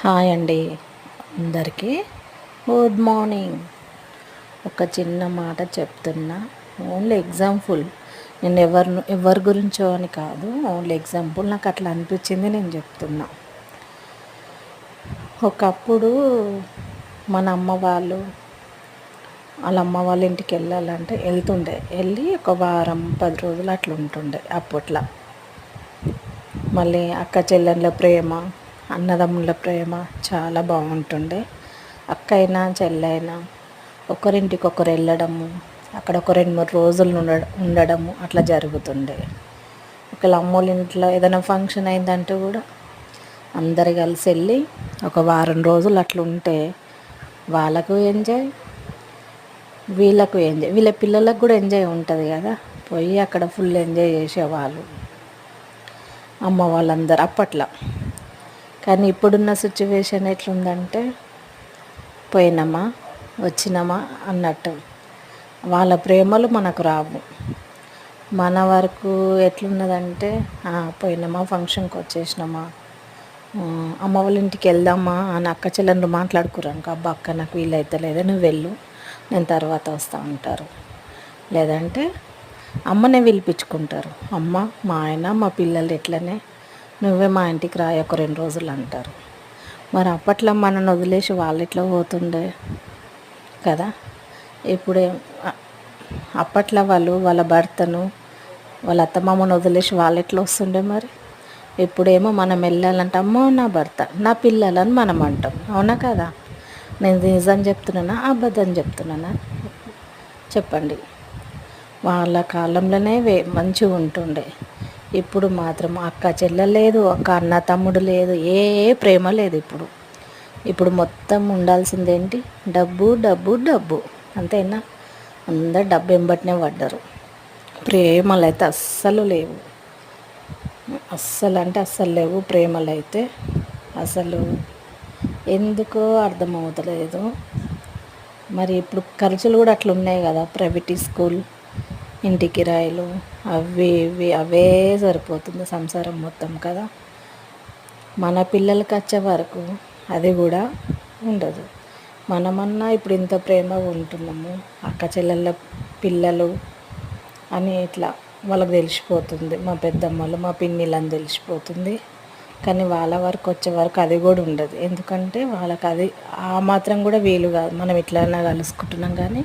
Hi అండి, అందరికీ good morning. ఒక చిన్న మాట చెప్తున్నా, ఓన్లీ ఎగ్జాంపుల్. నేను ఎవరి గురించో అని కాదు, ఓన్లీ ఎగ్జాంపుల్. నాకు అట్లా అనిపించింది, నేను చెప్తున్నా. ఒకప్పుడు మన అమ్మ వాళ్ళు వాళ్ళ అమ్మ వాళ్ళ ఇంటికి వెళ్ళాలంటే వెళ్ళి ఒక వారం 10 రోజులు అట్లా ఉంటుండే అప్పట్లో. మళ్ళీ అక్క చెల్లెళ్ళ ప్రేమ, అన్నదమ్ముల ప్రేమ చాలా బాగుంటుండే. అక్క అయినా చెల్లైనా ఒకరింటికి ఒకరు వెళ్ళడము, అక్కడ ఒక 2-3 రోజులు ఉండడము అట్లా జరుగుతుండే. ఒకళ్ళ అమ్మోళ్ళ ఇంట్లో ఏదైనా ఫంక్షన్ అయిందంటే కూడా అందరు కలిసి వెళ్ళి ఒక వారం రోజులు అట్లా ఉంటే వాళ్ళకు ఎంజాయ్, వీళ్ళకు ఎంజాయ్, వీళ్ళ పిల్లలకు కూడా ఎంజాయ్ ఉంటుంది కదా. పోయి అక్కడ ఫుల్ ఎంజాయ్ చేసేవాళ్ళు అమ్మ వాళ్ళందరూ అప్పట్లో. కానీ ఇప్పుడున్న సిచ్యువేషన్ ఎట్లుందంటే పోయినామా వచ్చినామా అన్నట్టు. వాళ్ళ ప్రేమలు మనకు రావు. మన వరకు ఎట్లున్నదంటే పోయినామా, ఫంక్షన్కి వచ్చేసినామా, అమ్మ వాళ్ళ ఇంటికి వెళ్దామా అని అక్క చెల్లెళ్ళు మాట్లాడుకురాక, అబ్బా అక్క నాకు వీలైతే లేదా, నువ్వు వెళ్ళు, నేను తర్వాత వస్తూ ఉంటారు. లేదంటే అమ్మనే పిలిపించుకుంటారు. అమ్మ, మా ఆయన, మా పిల్లలు ఎట్లనే, నువ్వే మా ఇంటికి రాయి ఒక 2 రోజులు అంటారు. మరి అప్పట్లో మనల్ని వదిలేసి వాళ్ళు ఎట్లా పోతుండే కదా. ఇప్పుడే అప్పట్లో వాళ్ళ భర్తను, వాళ్ళ అత్తమామను వదిలేసి వాళ్ళు ఎట్లా వస్తుండే మరి. ఇప్పుడేమో మనం వెళ్ళాలంటే అమ్మో నా భర్త, నా పిల్లలని మనం అంటాం. అవునా కదా? నేను నిజం చెప్తున్నానా అబద్ధం చెప్తున్నానా చెప్పండి. వాళ్ళ కాలంలోనే మంచిగా ఉంటుండే. ఇప్పుడు మాత్రం అక్క చెల్లెలు లేదు, ఒక అన్న తమ్ముడు లేదు, ఏ ప్రేమ లేదు ఇప్పుడు మొత్తం ఉండాల్సింది ఏంటి? డబ్బు డబ్బు డబ్బు, అంతేనా? అందరు డబ్బు వెంబటనే పడ్డారు. ప్రేమలు అయితే అస్సలు లేవు, అస్సలు లేవు ప్రేమలు అయితే. అసలు ఎందుకో అర్థమవుతలేదు. మరి ఇప్పుడు ఖర్చులు కూడా అట్లా ఉన్నాయి కదా, ప్రైవేట్ స్కూల్, ఇంటి కిరాయిలు, అవే సరిపోతుంది సంసారం మొత్తం కదా. మన పిల్లలకి వచ్చే వరకు అది కూడా ఉండదు. మనమన్నా ఇప్పుడు ఇంత ప్రేమగా ఉంటున్నాము, అక్క చెల్లెళ్ళ పిల్లలు అని ఇట్లా వాళ్ళకి తెలిసిపోతుంది, మా పెద్దమ్మలు మా పిన్నిలని తెలిసిపోతుంది. కానీ వాళ్ళ వరకు వచ్చే వరకు అది కూడా ఉండదు. ఎందుకంటే వాళ్ళకి అది ఆ మాత్రం కూడా వీలు కాదు. మనం ఇట్లన్నా కలుసుకుంటున్నాం కానీ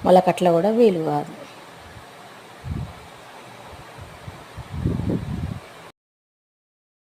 వాళ్ళకి అట్లా కూడా వీలు కాదు.